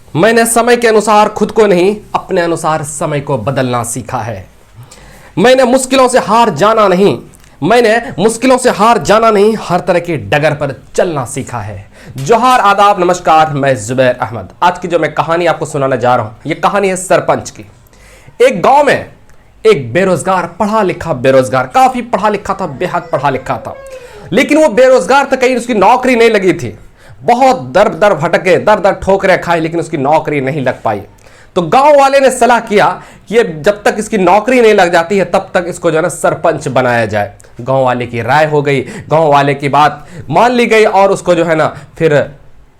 मैंने समय के अनुसार खुद को नहीं, अपने अनुसार समय को बदलना सीखा है। मैंने मुश्किलों से हार जाना नहीं, हर तरह की डगर पर चलना सीखा है। जोहार, आदाब, नमस्कार, मैं जुबैर अहमद। आज की जो मैं कहानी आपको सुनाने जा रहा हूं, यह कहानी है सरपंच की। एक गांव में एक बेरोजगार, पढ़ा लिखा बेरोजगार, काफी पढ़ा लिखा था, बेहद पढ़ा लिखा था, लेकिन वो बेरोजगार था, कहीं उसकी नौकरी नहीं लगी थी। बहुत दर दर भटके, दर दर ठोकरें खाई, लेकिन उसकी नौकरी नहीं लग पाई। तो गांव वाले ने सलाह किया कि ये जब तक इसकी नौकरी नहीं लग जाती है तब तक इसको जो है ना सरपंच बनाया जाए। गांव वाले की राय हो गई, गांव वाले की बात मान ली गई और उसको जो है ना फिर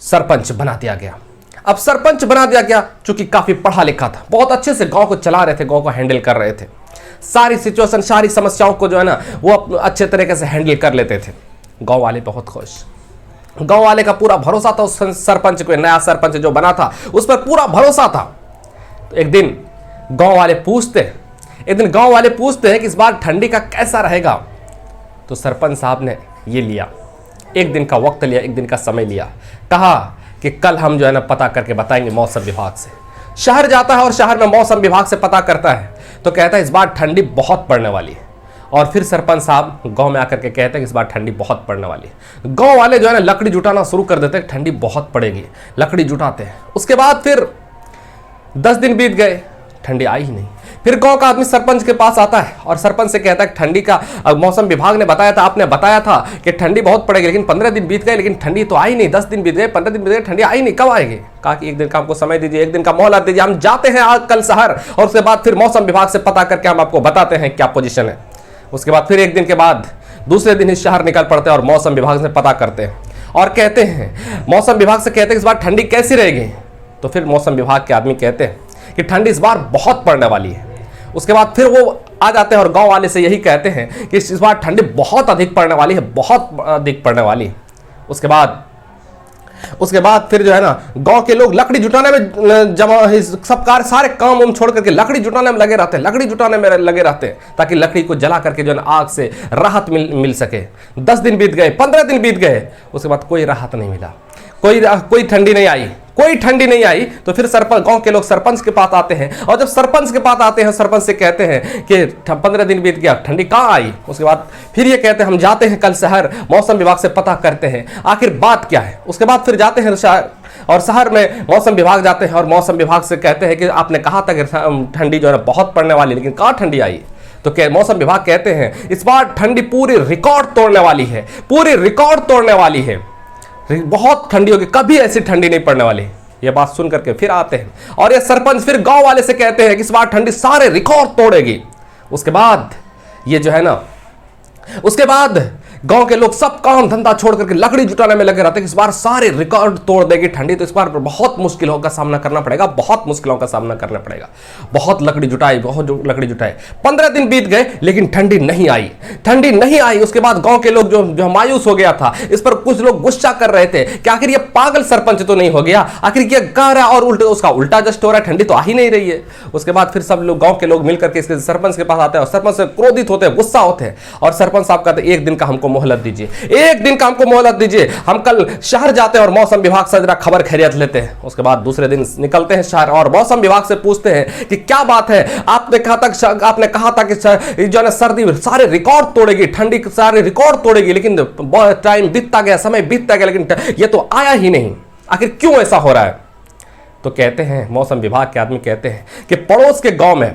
सरपंच बना दिया गया। अब सरपंच बना दिया गया, चूंकि काफी पढ़ा लिखा था, बहुत अच्छे से गांव को चला रहे थे, गांव को हैंडल कर रहे थे, सारी सिचुएशन, सारी समस्याओं को जो है ना वो अच्छे तरीके से हैंडल कर लेते थे। गांव वाले बहुत खुश, गांव वाले का पूरा भरोसा था उस सरपंच को, नया सरपंच जो बना था उस पर पूरा भरोसा था। तो एक दिन गांव वाले पूछते हैं कि इस बार ठंडी का कैसा रहेगा। तो सरपंच साहब ने ये लिया, एक दिन का वक्त लिया, एक दिन का समय लिया, कहा कि कल हम जो है ना पता करके बताएंगे मौसम विभाग से। शहर जाता है और शहर में मौसम विभाग से पता करता है, तो कहता है इस बार ठंडी बहुत पड़ने वाली है। और फिर सरपंच साहब गांव में आकर के कहते हैं कि इस बार ठंडी बहुत पड़ने वाली है। गांव वाले जो है ना लकड़ी जुटाना शुरू कर देते हैं, ठंडी बहुत पड़ेगी, लकड़ी जुटाते हैं। उसके बाद फिर 10 दिन बीत गए, ठंडी आई ही नहीं। फिर गांव का आदमी सरपंच के पास आता है और सरपंच से कहता है ठंडी का मौसम विभाग ने बताया था, आपने बताया था कि ठंडी बहुत पड़ेगी, लेकिन 15 दिन बीत गए, लेकिन ठंडी तो आई नहीं। 10 दिन बीत गए, 15 दिन बीत गए, ठंडी आई नहीं, कब आएगी? कहा कि एक दिन का हमको समय दीजिए, एक दिन का मोहलत दीजिए, हम जाते हैं आज कल शहर और उसके बाद फिर मौसम विभाग से पता करके हम आपको बताते हैं क्या पोजीशन है। उसके बाद फिर एक दिन के बाद दूसरे दिन ही शहर निकल पड़ते हैं और मौसम विभाग से पता करते हैं और कहते हैं, मौसम विभाग से कहते हैं इस बार ठंडी कैसी रहेगी। तो फिर मौसम विभाग के आदमी कहते हैं कि ठंडी इस बार बहुत पड़ने वाली है। उसके बाद फिर वो आ जाते हैं और गांव वाले से यही कहते हैं कि इस बार ठंडी बहुत अधिक पड़ने वाली है, बहुत अधिक पड़ने वाली है। उसके बाद फिर जो है ना गांव के लोग लकड़ी जुटाने में जमा, सब सारे काम उम छोड़ करके लकड़ी जुटाने में लगे रहते हैं, ताकि लकड़ी को जला करके जो है ना आग से राहत मिल सके। 10 दिन बीत गए, 15 दिन बीत गए, उसके बाद कोई राहत नहीं मिला, कोई ठंडी नहीं आई। तो फिर गांव के लोग सरपंच के पास आते हैं और जब सरपंच के पास आते हैं, सरपंच से कहते हैं कि 15 दिन बीत गया, ठंडी कहाँ आई। उसके बाद फिर ये कहते हैं हम जाते हैं कल शहर, मौसम विभाग से पता करते हैं आखिर बात क्या है। उसके बाद फिर जाते हैं शहर और शहर में मौसम विभाग जाते हैं और मौसम विभाग से कहते हैं कि आपने कहा था कि ठंडी जो है बहुत पड़ने वाली, लेकिन कहाँ ठंडी आई। तो मौसम विभाग कहते हैं इस बार ठंडी पूरी रिकॉर्ड तोड़ने वाली है, बहुत ठंडी होगी, कभी ऐसी ठंडी नहीं पड़ने वाली। ये बात सुन करके फिर आते हैं और ये सरपंच फिर गांव वाले से कहते हैं कि इस बार ठंडी सारे रिकॉर्ड तोड़ेगी। उसके बाद गांव के लोग सब काम धंधा छोड़ करके लकड़ी जुटाने में लगे रहते हैं कि इस बार सारे रिकॉर्ड तोड़ देगी ठंडी, तो इस बार बहुत मुश्किलों का सामना करना पड़ेगा, बहुत लकड़ी जुटाई। 15 दिन बीत गए, लेकिन ठंडी नहीं आई। उसके बाद गांव के लोग जो मायूस हो गया था, इस पर कुछ लोग गुस्सा कर रहे थे कि आखिर ये पागल सरपंच तो नहीं हो गया, आखिर ये कह रहा है और उसका उल्टा जस्ट हो रहा है, ठंडी तो आ ही नहीं रही है। उसके बाद फिर सब लोग, गांव के लोग मिलकर के इसके सरपंच के पास आते हैं और सरपंच से क्रोधित होते हैं, गुस्सा होते हैं और सरपंच साहब कहते हैं एक दिन का हमको मोहलत दीजिए, हम कल शहर जाते हैं और मौसम विभाग से जरा खबर खैरियत लेते हैं। उसके बाद दूसरे दिन निकलते हैं शहर और मौसम विभाग से पूछते हैं कि क्या बात है, आपने कहा था कि जो है सर्दी सारे रिकॉर्ड तोड़ेगी, ठंडी सारे रिकॉर्ड तोड़ेगी, लेकिन टाइम बीतता गया, समय बीतता गया, लेकिन ये तो आया ही नहीं, आखिर क्यों ऐसा हो रहा है। तो कहते हैं, मौसम विभाग के आदमी कहते हैं कि पड़ोस के गांव में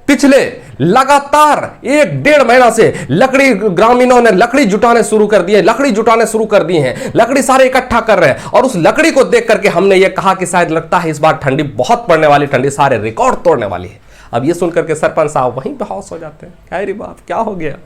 पिछले लगातार 1-1.5 महीना से ग्रामीणों ने लकड़ी जुटाने शुरू कर दिए हैं, लकड़ी सारे इकट्ठा कर रहे हैं और उस लकड़ी को देख करके हमने ये कहा कि शायद लगता है इस बार ठंडी बहुत पड़ने वाली, ठंडी सारे रिकॉर्ड तोड़ने वाली है। अब ये सुनकर के सरपंच साहब वहीं बेहोश हो जाते हैं, क्या रे बाप, क्या हो गया।